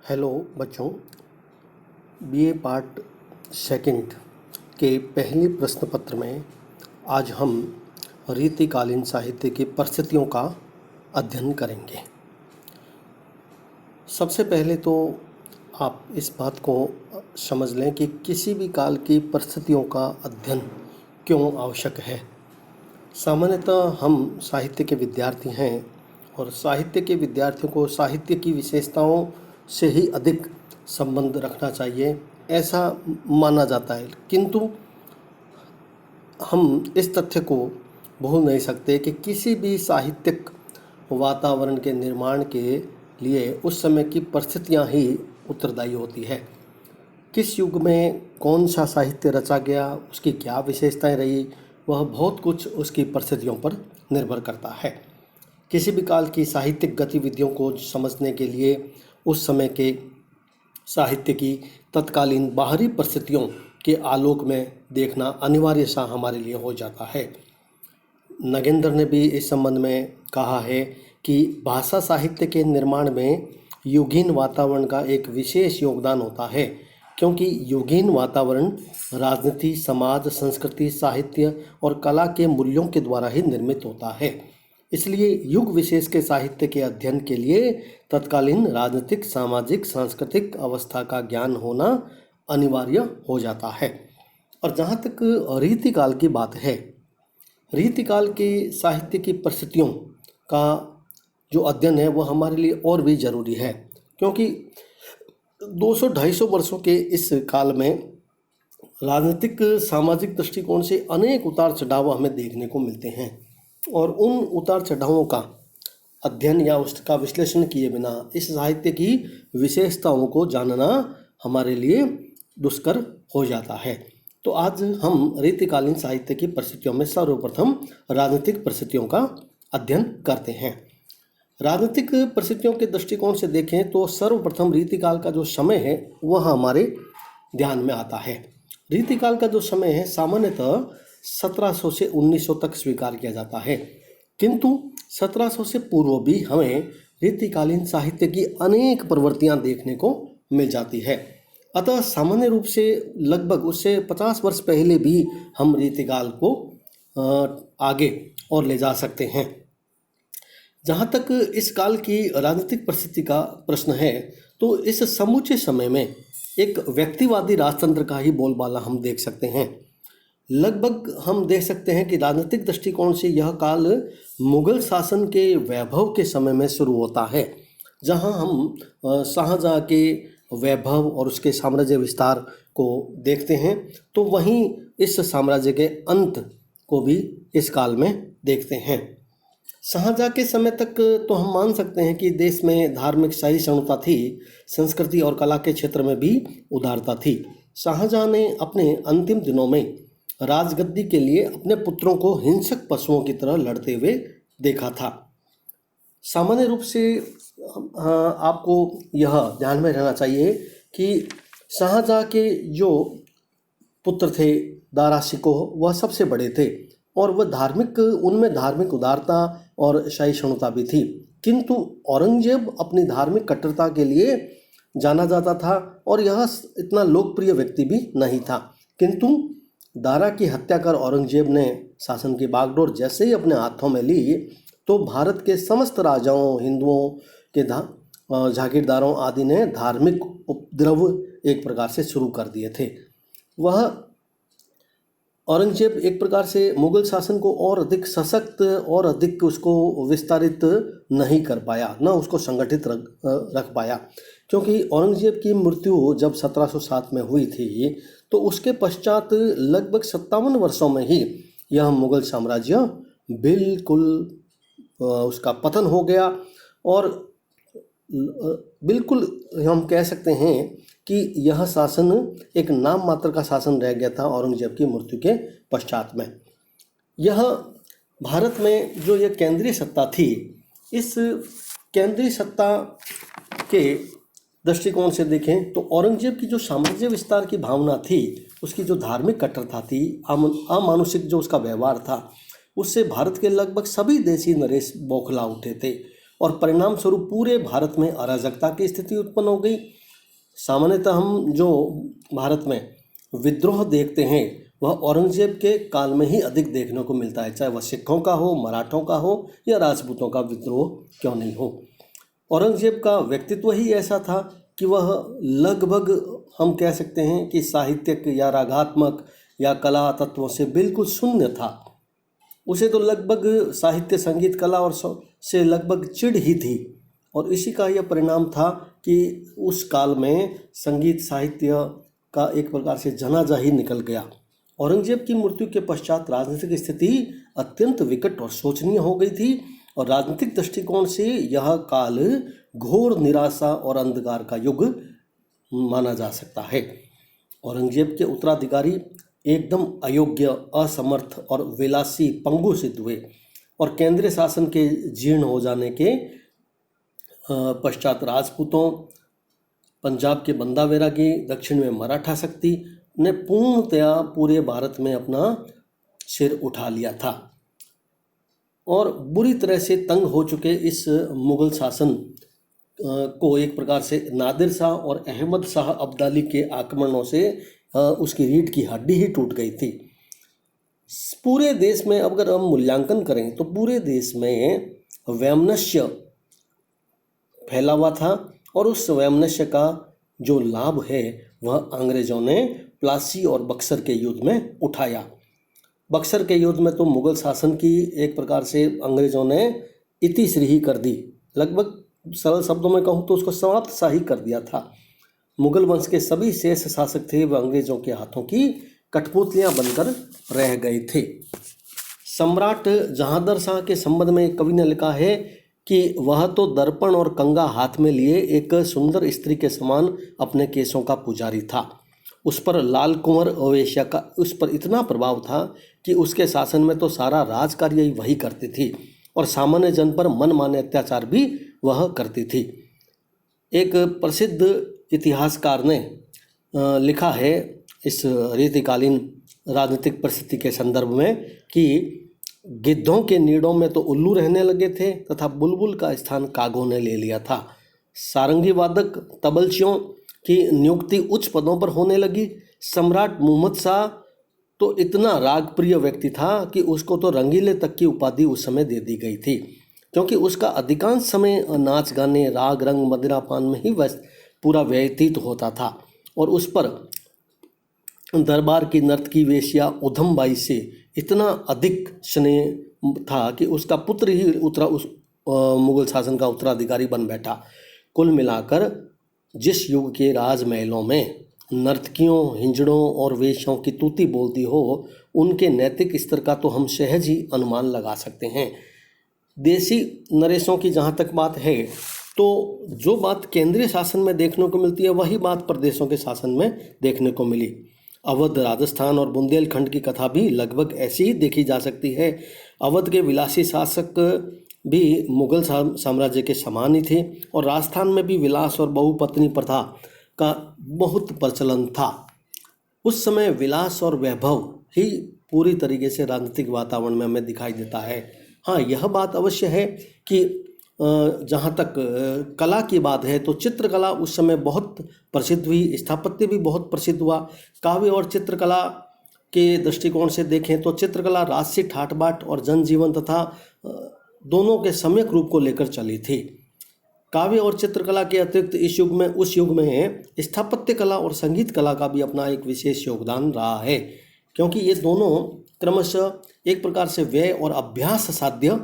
Hello बच्चों, BA part second के पहले प्रश्न पत्र में आज हम रीतिकालीन साहित्य की परिस्थितियों का अध्ययन करेंगे। सबसे पहले तो आप इस बात को समझ लें कि किसी भी काल की परिस्थितियों का अध्ययन क्यों आवश्यक है। सामान्यतः हम साहित्य के विद्यार्थी हैं और साहित्य के विद्यार्थियों को साहित्य की विशेषताओं से ही अधिक संबंध रखना चाहिए, ऐसा माना जाता है। किंतु हम इस तथ्य को भूल नहीं सकते कि किसी भी साहित्यिक वातावरण के निर्माण के लिए उस समय की परिस्थितियां ही उत्तरदायी होती है। किस युग में कौन सा साहित्य रचा गया, उसकी क्या विशेषताएं रही, वह बहुत कुछ उसकी परिस्थितियों पर निर्भर करता है। किसी भी काल की साहित्यिक गतिविधियों को समझने के लिए उस समय के साहित्य की तत्कालीन बाहरी परिस्थितियों के आलोक में देखना अनिवार्य सा हमारे लिए हो जाता है। नगेंद्र ने भी इस संबंध में कहा है कि भाषा साहित्य के निर्माण में युगीन वातावरण का एक विशेष योगदान होता है, क्योंकि युगीन वातावरण राजनीति, समाज, संस्कृति, साहित्य और कला के मूल्यों के द्वारा ही निर्मित होता है। इसलिए युग विशेष के साहित्य के अध्ययन के लिए तत्कालीन राजनीतिक, सामाजिक, सांस्कृतिक अवस्था का ज्ञान होना अनिवार्य हो जाता है। और जहाँ तक रीतिकाल की बात है, रीतिकाल के साहित्य की परिस्थितियों का जो अध्ययन है वह हमारे लिए और भी ज़रूरी है, क्योंकि 200-250 वर्षों के इस काल में राजनीतिक, सामाजिक दृष्टिकोण से अनेक उतार चढ़ाव हमें देखने को मिलते हैं और उन उतार चढ़ावों का अध्ययन या उसका विश्लेषण किए बिना इस साहित्य की विशेषताओं को जानना हमारे लिए दुष्कर हो जाता है। तो आज हम रीतिकालीन साहित्य की परिस्थितियों में सर्वप्रथम राजनीतिक परिस्थितियों का अध्ययन करते हैं। राजनीतिक परिस्थितियों के दृष्टिकोण से देखें तो सर्वप्रथम रीतिकाल का जो समय है वह हमारे ध्यान में आता है। रीतिकाल का जो समय है सामान्यतः 1700 से 1900 तक स्वीकार किया जाता है, किंतु 1700 से पूर्व भी हमें रीतिकालीन साहित्य की अनेक प्रवृत्तियां देखने को मिल जाती है। अतः सामान्य रूप से लगभग उससे 50 वर्ष पहले भी हम रीतिकाल को आगे और ले जा सकते हैं। जहाँ तक इस काल की राजनीतिक परिस्थिति का प्रश्न है तो इस समूचे समय में एक व्यक्तिवादी राजतंत्र का ही बोलबाला हम देख सकते हैं। लगभग हम देख सकते हैं कि राजनीतिक दृष्टिकोण से यह काल मुगल शासन के वैभव के समय में शुरू होता है, जहां हम शाहजहाँ के वैभव और उसके साम्राज्य विस्तार को देखते हैं, तो वहीं इस साम्राज्य के अंत को भी इस काल में देखते हैं। शाहजहाँ के समय तक तो हम मान सकते हैं कि देश में धार्मिक सहिष्णुता थी, संस्कृति और कला के क्षेत्र में भी उदारता थी। शाहजहाँ ने अपने अंतिम दिनों में राजगद्दी के लिए अपने पुत्रों को हिंसक पशुओं की तरह लड़ते हुए देखा था। सामान्य रूप से आपको यह ध्यान में रहना चाहिए कि शाहजहाँ के जो पुत्र थे दारा शिकोह, वह सबसे बड़े थे और वह उनमें धार्मिक उदारता और सहिष्णुता भी थी, किंतु औरंगजेब अपनी धार्मिक कट्टरता के लिए जाना जाता था और यह इतना लोकप्रिय व्यक्ति भी नहीं था। किंतु दारा की हत्या कर औरंगजेब ने शासन की बागडोर जैसे ही अपने हाथों में ली तो भारत के समस्त राजाओं, हिंदुओं के जागीरदारों आदि ने धार्मिक उपद्रव एक प्रकार से शुरू कर दिए थे। वह औरंगजेब एक प्रकार से मुगल शासन को और अधिक सशक्त और अधिक उसको विस्तारित नहीं कर पाया, न उसको संगठित रख पाया, क्योंकि औरंगजेब की मृत्यु जब 1707 में हुई थी तो उसके पश्चात लगभग 57 वर्षों में ही यह मुगल साम्राज्य बिल्कुल उसका पतन हो गया और बिल्कुल हम कह सकते हैं कि यह शासन एक नाम मात्र का शासन रह गया था औरंगजेब की मृत्यु के पश्चात में। यह भारत में जो यह केंद्रीय सत्ता थी, इस केंद्रीय सत्ता के दृष्टिकोण से देखें तो औरंगजेब की जो साम्राज्य विस्तार की भावना थी, उसकी जो धार्मिक कट्टरता थी, अमानुषिक जो उसका व्यवहार था, उससे भारत के लगभग सभी देशी नरेश बौखला उठे थे और परिणाम स्वरूप पूरे भारत में अराजकता की स्थिति उत्पन्न हो गई। सामान्यतः हम जो भारत में विद्रोह देखते हैं वह औरंगजेब के काल में ही अधिक देखने को मिलता है, चाहे वह सिखों का हो, मराठों का हो या राजपूतों का विद्रोह क्यों नहीं हो। औरंगजेब का व्यक्तित्व ही ऐसा था कि वह लगभग हम कह सकते हैं कि साहित्यिक या रागात्मक या कला तत्वों से बिल्कुल शून्य था। उसे तो लगभग साहित्य, संगीत, कला और से लगभग चिढ़ ही थी, और इसी का यह परिणाम था कि उस काल में संगीत साहित्य का एक प्रकार से जनाजा ही निकल गया। औरंगजेब की मृत्यु के पश्चात राजनीतिक स्थिति अत्यंत विकट और शोचनीय हो गई थी, और राजनीतिक दृष्टिकोण से यह काल घोर निराशा और अंधकार का युग माना जा सकता है। औरंगजेब के उत्तराधिकारी एकदम अयोग्य, असमर्थ और विलासी पंगु सिद्ध हुए, और केंद्रीय शासन के जीर्ण हो जाने के पश्चात राजपूतों, पंजाब के बंदा बैरागी, दक्षिण में मराठा शक्ति ने पूर्णतया पूरे भारत में अपना सिर उठा लिया था, और बुरी तरह से तंग हो चुके इस मुगल शासन को एक प्रकार से नादिर शाह और अहमद शाह अब्दाली के आक्रमणों से उसकी रीढ़ की हड्डी ही टूट गई थी। पूरे देश में अगर हम मूल्यांकन करें तो पूरे देश में वैमनस्य फैला हुआ था, और उस वैमनस्य का जो लाभ है वह अंग्रेजों ने प्लासी और बक्सर के युद्ध में उठाया। बक्सर के युद्ध में तो मुगल शासन की एक प्रकार से अंग्रेजों ने इतिश्री ही कर दी, लगभग सरल शब्दों में कहूँ तो उसको समाप्त सा ही कर दिया था। मुगल वंश के सभी शेष शासक थे वह अंग्रेजों के हाथों की कठपुतलियां बनकर रह गए थे। सम्राट जहांगीर शाह के संबंध में एक कवि ने लिखा है कि वह तो दर्पण और कंगा हाथ में लिए एक सुंदर स्त्री के समान अपने केशों का पुजारी था। उस पर लाल कुंवर ओवैश्य का उस पर इतना प्रभाव था कि उसके शासन में तो सारा राजकार्य ही वही करती थी, और सामान्य जन पर मनमाने अत्याचार भी वह करती थी। एक प्रसिद्ध इतिहासकार ने लिखा है इस रीतिकालीन राजनीतिक परिस्थिति के संदर्भ में कि गिद्धों के नीड़ों में तो उल्लू रहने लगे थे तथा बुलबुल का स्थान कागों ने ले लिया था। सारंगी वादक तबलचियों की नियुक्ति उच्च पदों पर होने लगी। सम्राट मुहम्मद शाह तो इतना रागप्रिय व्यक्ति था कि उसको तो रंगीले तक की उपाधि उस समय दे दी गई थी, क्योंकि उसका अधिकांश समय नाच गाने, राग रंग, मदिरापान में ही पूरा व्यतीत होता था, और उस पर दरबार की नर्तकी वेश्या उधमबाई से इतना अधिक स्नेह था कि उसका पुत्र ही मुगल शासन का उत्तराधिकारी बन बैठा। कुल मिलाकर जिस युग के राजमहलों में नर्तकियों, हिंजड़ों और वेश्याओं की तूती बोलती हो, उनके नैतिक स्तर का तो हम सहज ही अनुमान लगा सकते हैं। देसी नरेशों की जहाँ तक बात है तो जो बात केंद्रीय शासन में देखने को मिलती है वही बात प्रदेशों के शासन में देखने को मिली। अवध, राजस्थान और बुंदेलखंड की कथा भी लगभग ऐसी ही देखी जा सकती है। अवध के विलासी शासक भी मुगल साम्राज्य के समान ही थे, और राजस्थान में भी विलास और बहुपत्नी प्रथा का बहुत प्रचलन था। उस समय विलास और वैभव ही पूरी तरीके से राजनीतिक वातावरण में हमें दिखाई देता है। हाँ, यह बात अवश्य है कि जहाँ तक कला की बात है तो चित्रकला उस समय बहुत प्रसिद्ध हुई, स्थापत्य भी बहुत प्रसिद्ध हुआ। काव्य और चित्रकला के दृष्टिकोण से देखें तो चित्रकला राजसी ठाट बाट और जनजीवन तथा दोनों के सम्यक रूप को लेकर चली थी। काव्य और चित्रकला के अतिरिक्त उस युग में स्थापत्य कला और संगीत कला का भी अपना एक विशेष योगदान रहा है, क्योंकि ये दोनों क्रमशः एक प्रकार से व्यय और अभ्यास साध्य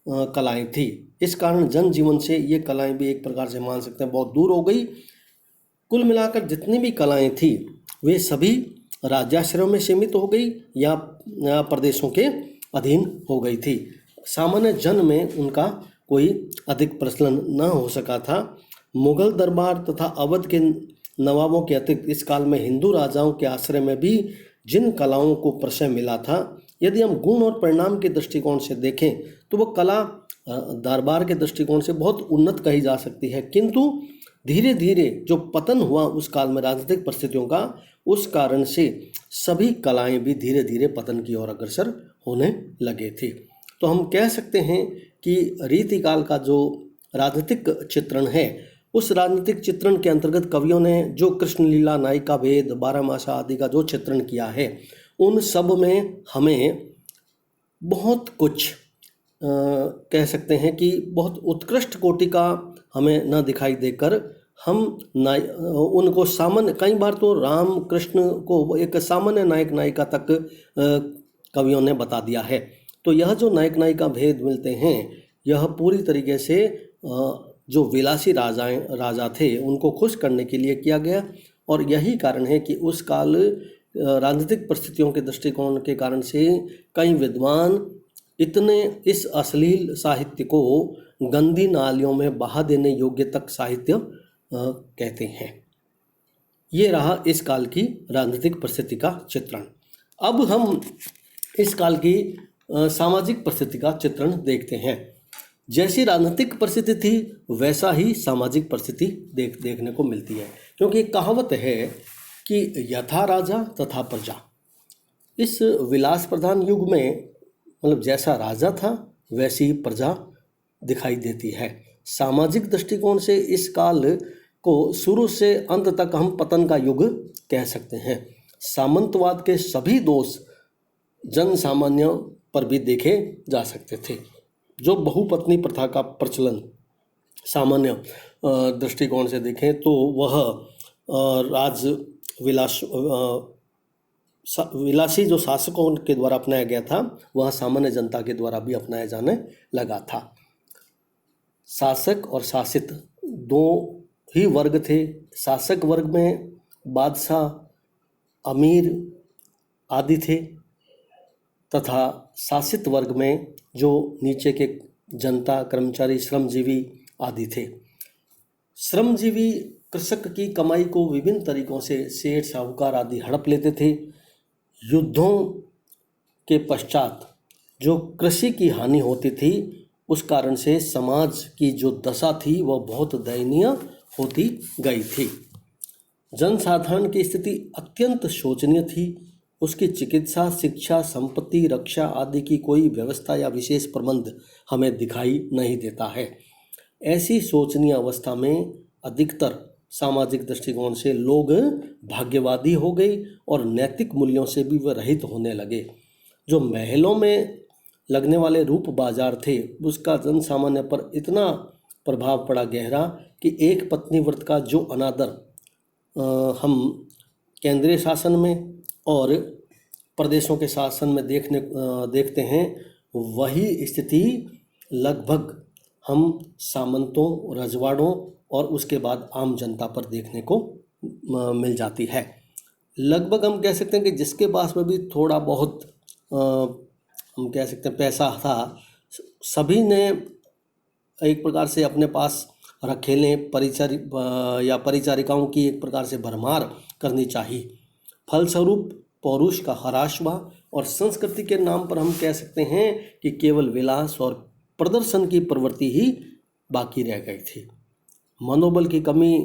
कलाएं थी। इस कारण जनजीवन से ये कलाएं भी एक प्रकार से मान सकते हैं बहुत दूर हो गई। कुल मिलाकर जितनी भी कलाएं थी वे सभी राज्याश्रयों में सीमित हो गई या प्रदेशों के अधीन हो गई थी। सामान्य जन में उनका कोई अधिक प्रचलन न हो सका था। मुगल दरबार तथा अवध के नवाबों के अतिरिक्त इस काल में हिंदू राजाओं के आश्रय में भी जिन कलाओं को प्रशय मिला था, यदि हम गुण और परिणाम के दृष्टिकोण से देखें तो वह कला दरबार के दृष्टिकोण से बहुत उन्नत कही जा सकती है, किंतु धीरे धीरे जो पतन हुआ उस काल में राजनीतिक परिस्थितियों का, उस कारण से सभी कलाएं भी धीरे धीरे पतन की ओर अग्रसर होने लगे थे। तो हम कह सकते हैं कि रीतिकाल का जो राजनीतिक चित्रण है, उस राजनीतिक चित्रण के अंतर्गत कवियों ने जो कृष्ण लीला, नायिका भेद, बारहमासा आदि का जो चित्रण किया है, उन सब में हमें बहुत कुछ कह सकते हैं कि बहुत उत्कृष्ट कोटि का हमें न दिखाई देकर हम उनको सामान्य, कई बार तो राम कृष्ण को एक सामान्य नायक नायिका तक कवियों ने बता दिया है। तो यह जो नायक नायिका भेद मिलते हैं, यह पूरी तरीके से जो विलासी राजा थे उनको खुश करने के लिए किया गया। और यही कारण है कि उस काल राजनीतिक परिस्थितियों के दृष्टिकोण के कारण से कई विद्वान इतने इस अश्लील साहित्य को गंदी नालियों में बहा देने योग्य तक साहित्य कहते हैं। ये रहा इस काल की राजनीतिक परिस्थिति का चित्रण। अब हम इस काल की सामाजिक परिस्थिति का चित्रण देखते हैं। जैसी राजनीतिक परिस्थिति थी वैसा ही सामाजिक परिस्थिति देखने को मिलती है, क्योंकि एक कहावत है कि यथा राजा तथा प्रजा। इस विलास प्रधान युग में मतलब जैसा राजा था वैसी ही प्रजा दिखाई देती है। सामाजिक दृष्टिकोण से इस काल को शुरू से अंत तक हम पतन का युग कह सकते हैं। सामंतवाद के सभी दोष जन सामान्य पर भी देखे जा सकते थे। जो बहुपत्नी प्रथा का प्रचलन सामान्य दृष्टिकोण से देखें तो वह विलासी जो शासकों के द्वारा अपनाया गया था, वह सामान्य जनता के द्वारा भी अपनाया जाने लगा था। शासक और शासित दो ही वर्ग थे। शासक वर्ग में बादशाह, अमीर आदि थे तथा शासित वर्ग में जो नीचे के जनता, कर्मचारी, श्रमजीवी आदि थे। श्रमजीवी कृषक की कमाई को विभिन्न तरीकों से सेठ, साहूकार आदि हड़प लेते थे। युद्धों के पश्चात जो कृषि की हानि होती थी, उस कारण से समाज की जो दशा थी वह बहुत दयनीय होती गई थी। जनसाधारण की स्थिति अत्यंत शोचनीय थी। उसकी चिकित्सा, शिक्षा, संपत्ति, रक्षा आदि की कोई व्यवस्था या विशेष प्रबंध हमें दिखाई नहीं देता है। ऐसी शोचनीय अवस्था में अधिकतर सामाजिक दृष्टिकोण से लोग भाग्यवादी हो गए और नैतिक मूल्यों से भी वह रहित होने लगे। जो महलों में लगने वाले रूप बाजार थे, उसका जन सामान्य पर इतना प्रभाव पड़ा गहरा कि एक पत्नी व्रत का जो अनादर हम केंद्रीय शासन में और प्रदेशों के शासन में देखते हैं, वही स्थिति लगभग हम सामंतों, रजवाड़ों और उसके बाद आम जनता पर देखने को मिल जाती है। लगभग हम कह सकते हैं कि जिसके पास में भी थोड़ा बहुत हम कह सकते हैं पैसा था, सभी ने एक प्रकार से अपने पास रखेले परिचारिकाओं की एक प्रकार से भरमार करनी चाहिए। फलस्वरूप पौरुष का ह्रास हुआ और संस्कृति के नाम पर हम कह सकते हैं कि केवल विलास और प्रदर्शन की प्रवृत्ति ही बाकी रह गई थी। मनोबल की कमी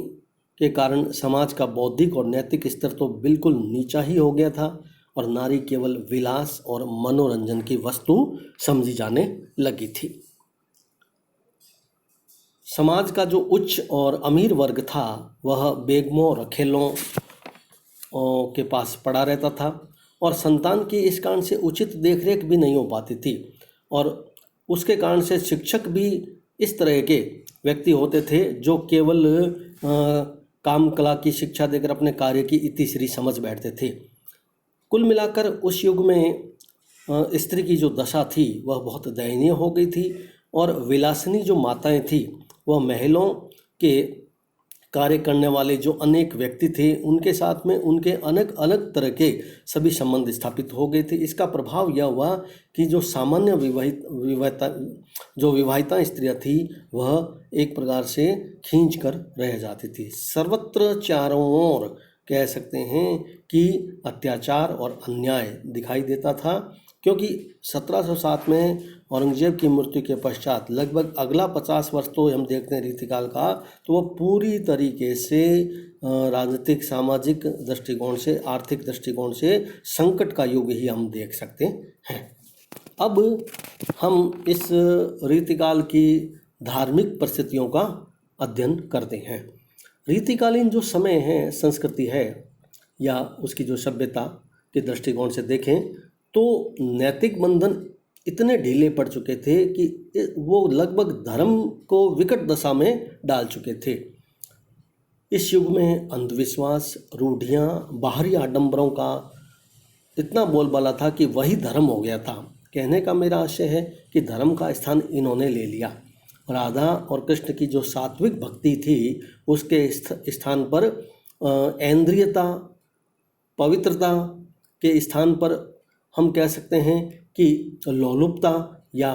के कारण समाज का बौद्धिक और नैतिक स्तर तो बिल्कुल नीचा ही हो गया था और नारी केवल विलास और मनोरंजन की वस्तु समझी जाने लगी थी। समाज का जो उच्च और अमीर वर्ग था वह बेगमों, रखेलों के पास पड़ा रहता था और संतान की इस कारण से उचित देखरेख भी नहीं हो पाती थी और उसके कारण से शिक्षक भी इस तरह के व्यक्ति होते थे जो केवल काम कला की शिक्षा देकर अपने कार्य की इतिश्री समझ बैठते थे। कुल मिलाकर उस युग में स्त्री की जो दशा थी वह बहुत दयनीय हो गई थी और विलासिनी जो माताएं थी वह महलों के कार्य करने वाले जो अनेक व्यक्ति थे उनके साथ में उनके अलग अलग तरह के सभी संबंध स्थापित हो गए थे। इसका प्रभाव यह हुआ कि जो सामान्य विवाहिता स्त्रियां थी वह एक प्रकार से खींच कर रह जाती थी। सर्वत्र चारों ओर कह सकते हैं कि अत्याचार और अन्याय दिखाई देता था, क्योंकि 1707 में औरंगजेब की मृत्यु के पश्चात लगभग अगला 50 वर्ष तो हम देखते हैं रीतिकाल का, तो वह पूरी तरीके से राजनीतिक, सामाजिक दृष्टिकोण से, आर्थिक दृष्टिकोण से संकट का युग ही हम देख सकते हैं। अब हम इस रीतिकाल की धार्मिक परिस्थितियों का अध्ययन करते हैं। रीतिकालीन जो समय है, संस्कृति है या उसकी जो सभ्यता के दृष्टिकोण से देखें तो नैतिक बंधन इतने ढीले पड़ चुके थे कि वो लगभग धर्म को विकट दशा में डाल चुके थे। इस युग में अंधविश्वास, रूढ़ियाँ, बाहरी आडंबरों का इतना बोलबाला था कि वही धर्म हो गया था। कहने का मेरा आशय है कि धर्म का स्थान इन्होंने ले लिया। राधा और कृष्ण की जो सात्विक भक्ति थी उसके स्थान पर ऐन्द्रियता, पवित्रता के स्थान पर हम कह सकते हैं कि लोलुपता या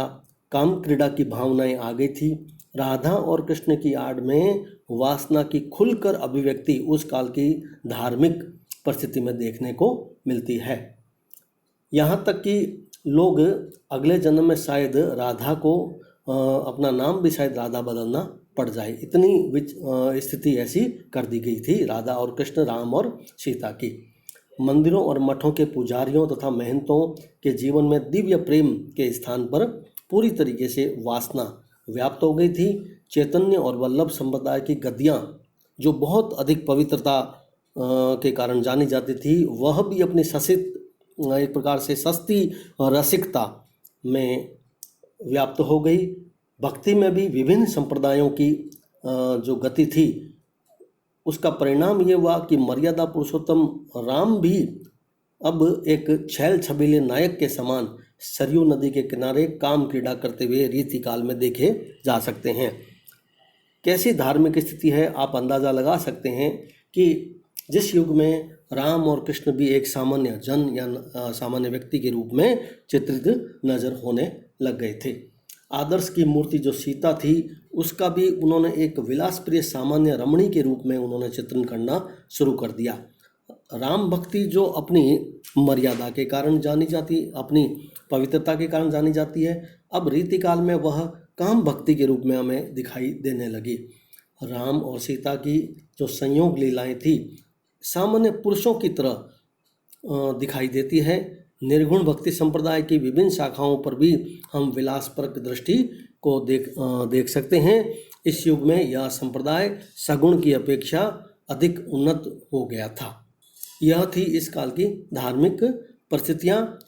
काम क्रीड़ा की भावनाएं आ गई थी। राधा और कृष्ण की आड़ में वासना की खुलकर अभिव्यक्ति उस काल की धार्मिक परिस्थिति में देखने को मिलती है। यहाँ तक कि लोग अगले जन्म में शायद राधा को अपना नाम भी शायद राधा बदलना पड़ जाए, इतनी स्थिति ऐसी कर दी गई थी राधा और कृष्ण, राम और सीता की। मंदिरों और मठों के पुजारियों तथा महंतों के जीवन में दिव्य प्रेम के स्थान पर पूरी तरीके से वासना व्याप्त हो गई थी। चैतन्य और वल्लभ संप्रदाय की गद्दियाँ जो बहुत अधिक पवित्रता के कारण जानी जाती थी, वह भी अपनी ससित एक प्रकार से सस्ती रसिकता में व्याप्त हो गई। भक्ति में भी विभिन्न संप्रदायों की जो गति थी उसका परिणाम ये हुआ कि मर्यादा पुरुषोत्तम राम भी अब एक छैल छबीले नायक के समान सरयू नदी के किनारे काम क्रीड़ा करते हुए रीतिकाल में देखे जा सकते हैं। कैसी धार्मिक स्थिति है आप अंदाज़ा लगा सकते हैं कि जिस युग में राम और कृष्ण भी एक सामान्य जन या सामान्य व्यक्ति के रूप में चित्रित नजर होने लग गए थे। आदर्श की मूर्ति जो सीता थी उसका भी उन्होंने एक विलासप्रिय सामान्य रमणी के रूप में उन्होंने चित्रण करना शुरू कर दिया। राम भक्ति जो अपनी मर्यादा के कारण जानी जाती, अपनी पवित्रता के कारण जानी जाती है, अब रीतिकाल में वह काम भक्ति के रूप में हमें दिखाई देने लगी। राम और सीता की जो संयोग लीलाएं थी सामान्य पुरुषों की तरह दिखाई देती है। निर्गुण भक्ति संप्रदाय की विभिन्न शाखाओं पर भी हम विलासपरक दृष्टि को देख सकते हैं। इस युग में यह संप्रदाय सगुण की अपेक्षा अधिक उन्नत हो गया था। यह थी इस काल की धार्मिक परिस्थितियाँ।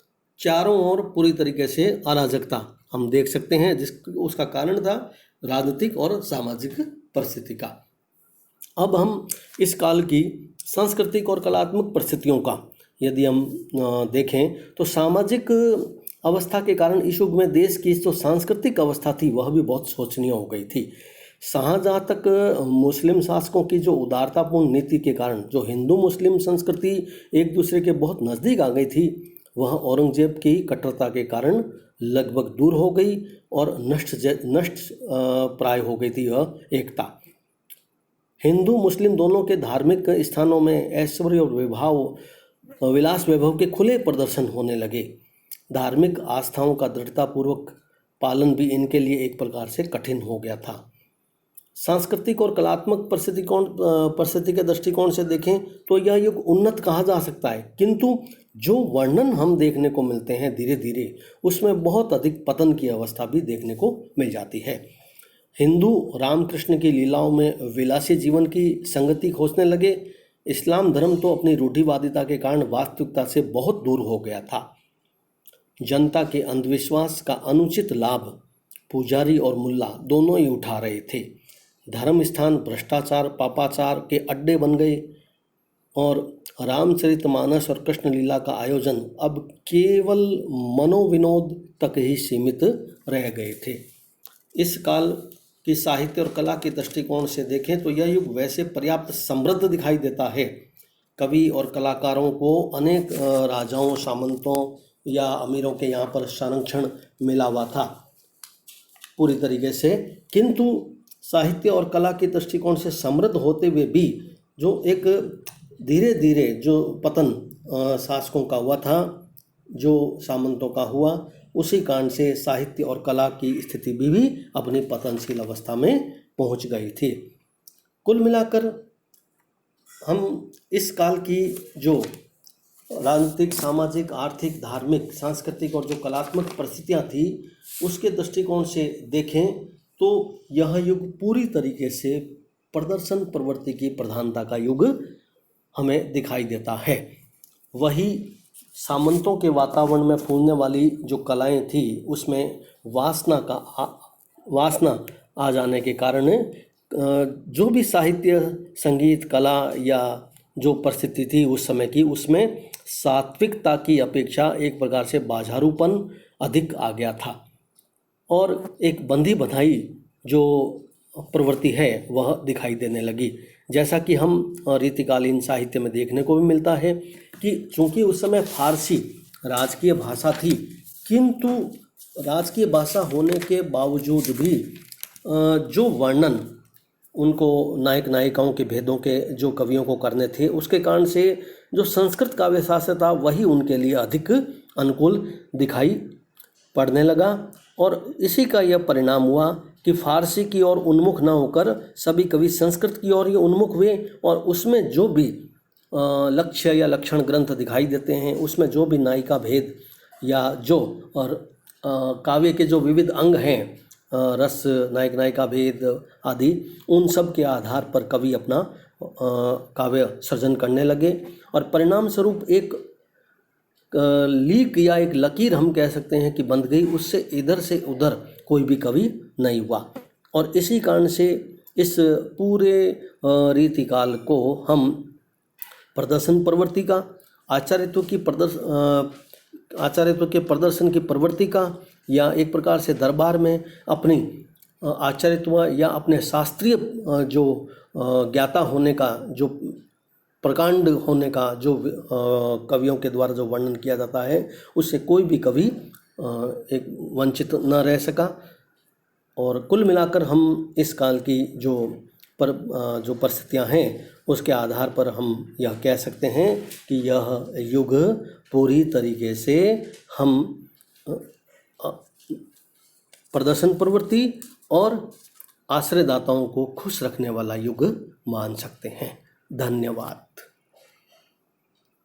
चारों ओर पूरी तरीके से अराजकता हम देख सकते हैं, उसका कारण था राजनीतिक और सामाजिक परिस्थिति का। अब हम इस काल की सांस्कृतिक और कलात्मक परिस्थितियों का यदि हम देखें तो सामाजिक अवस्था के कारण इस युग में देश की जो सांस्कृतिक अवस्था थी वह भी बहुत शोचनीय हो गई थी। जहाँ तक मुस्लिम शासकों की जो उदारतापूर्ण नीति के कारण जो हिंदू मुस्लिम संस्कृति एक दूसरे के बहुत नज़दीक आ गई थी, वह औरंगजेब की कट्टरता के कारण लगभग दूर हो गई और नष्ट प्राय हो गई थी यह एकता। हिंदू मुस्लिम दोनों के धार्मिक स्थानों में ऐश्वर्य और विलास वैभव के खुले प्रदर्शन होने लगे। धार्मिक आस्थाओं का दृढ़तापूर्वक पालन भी इनके लिए एक प्रकार से कठिन हो गया था। सांस्कृतिक और कलात्मक परिस्थिति के दृष्टिकोण से देखें तो यह युग उन्नत कहा जा सकता है, किंतु जो वर्णन हम देखने को मिलते हैं धीरे धीरे उसमें बहुत अधिक पतन की अवस्था भी देखने को मिल जाती है। हिंदू रामकृष्ण की लीलाओं में विलासी जीवन की संगति खोजने लगे। इस्लाम धर्म तो अपनी रूढ़िवादिता के कारण वास्तविकता से बहुत दूर हो गया था। जनता के अंधविश्वास का अनुचित लाभ पुजारी और मुल्ला दोनों ही उठा रहे थे। धर्म स्थान भ्रष्टाचार पापाचार के अड्डे बन गए और रामचरितमानस और कृष्ण लीला का आयोजन अब केवल मनोविनोद तक ही सीमित रह गए थे। इस काल की साहित्य और कला के दृष्टिकोण से देखें तो यह युग वैसे पर्याप्त समृद्ध दिखाई देता है। कवि और कलाकारों को अनेक राजाओं, सामंतों या अमीरों के यहाँ पर संरक्षण मिला हुआ था पूरी तरीके से, किंतु साहित्य और कला के दृष्टिकोण से समृद्ध होते हुए भी जो एक धीरे धीरे जो पतन शासकों का हुआ था, जो सामंतों का हुआ, उसी कारण से साहित्य और कला की स्थिति भी अपनी पतनशील अवस्था में पहुंच गई थी। कुल मिलाकर हम इस काल की जो राजनीतिक, सामाजिक, आर्थिक, धार्मिक, सांस्कृतिक और जो कलात्मक परिस्थितियां थी उसके दृष्टिकोण से देखें तो यह युग पूरी तरीके से प्रदर्शन प्रवृत्ति की प्रधानता का युग हमें दिखाई देता है। वही सामंतों के वातावरण में फूलने वाली जो कलाएं थी उसमें वासना आ जाने के कारण जो भी साहित्य, संगीत, कला या जो परिस्थिति थी उस समय की, उसमें सात्विकता की अपेक्षा एक प्रकार से बाजारूपन अधिक आ गया था और एक बंधी बधाई जो प्रवृत्ति है वह दिखाई देने लगी। जैसा कि हम रीतिकालीन साहित्य में देखने को भी मिलता है कि चूंकि उस समय फारसी राजकीय भाषा थी, किंतु राजकीय भाषा होने के बावजूद भी जो वर्णन उनको नायक नायिकाओं के भेदों के जो कवियों को करने थे, उसके कारण से जो संस्कृत काव्य शास्त्र था वही उनके लिए अधिक अनुकूल दिखाई पड़ने लगा। और इसी का यह परिणाम हुआ कि फारसी की ओर उन्मुख न होकर सभी कवि संस्कृत की ओर ही उन्मुख हुए और उसमें जो भी लक्ष्य या लक्षण ग्रंथ दिखाई देते हैं, उसमें जो भी नायिका भेद या जो और काव्य के जो विविध अंग हैं, रस, नायक नायिका भेद आदि, उन सब के आधार पर कवि अपना काव्य सृजन करने लगे और परिणाम स्वरूप एक लीक या एक लकीर हम कह सकते हैं कि बंध गई। उससे इधर से उधर कोई भी कवि नहीं हुआ और इसी कारण से इस पूरे रीतिकाल को हम प्रदर्शन प्रवृत्ति का, आचार्यत्व के प्रदर्शन की प्रवृत्ति का, या एक प्रकार से दरबार में अपनी आचार्यत्व या अपने शास्त्रीय जो ज्ञाता होने का, जो प्रकांड होने का जो कवियों के द्वारा जो वर्णन किया जाता है, उससे कोई भी कवि एक वंचित न रह सका। और कुल मिलाकर हम इस काल की जो परिस्थितियां हैं उसके आधार पर हम यह कह सकते हैं कि यह युग पूरी तरीके से हम प्रदर्शन प्रवृत्ति और आश्रयदाताओं को खुश रखने वाला युग मान सकते हैं। धन्यवाद।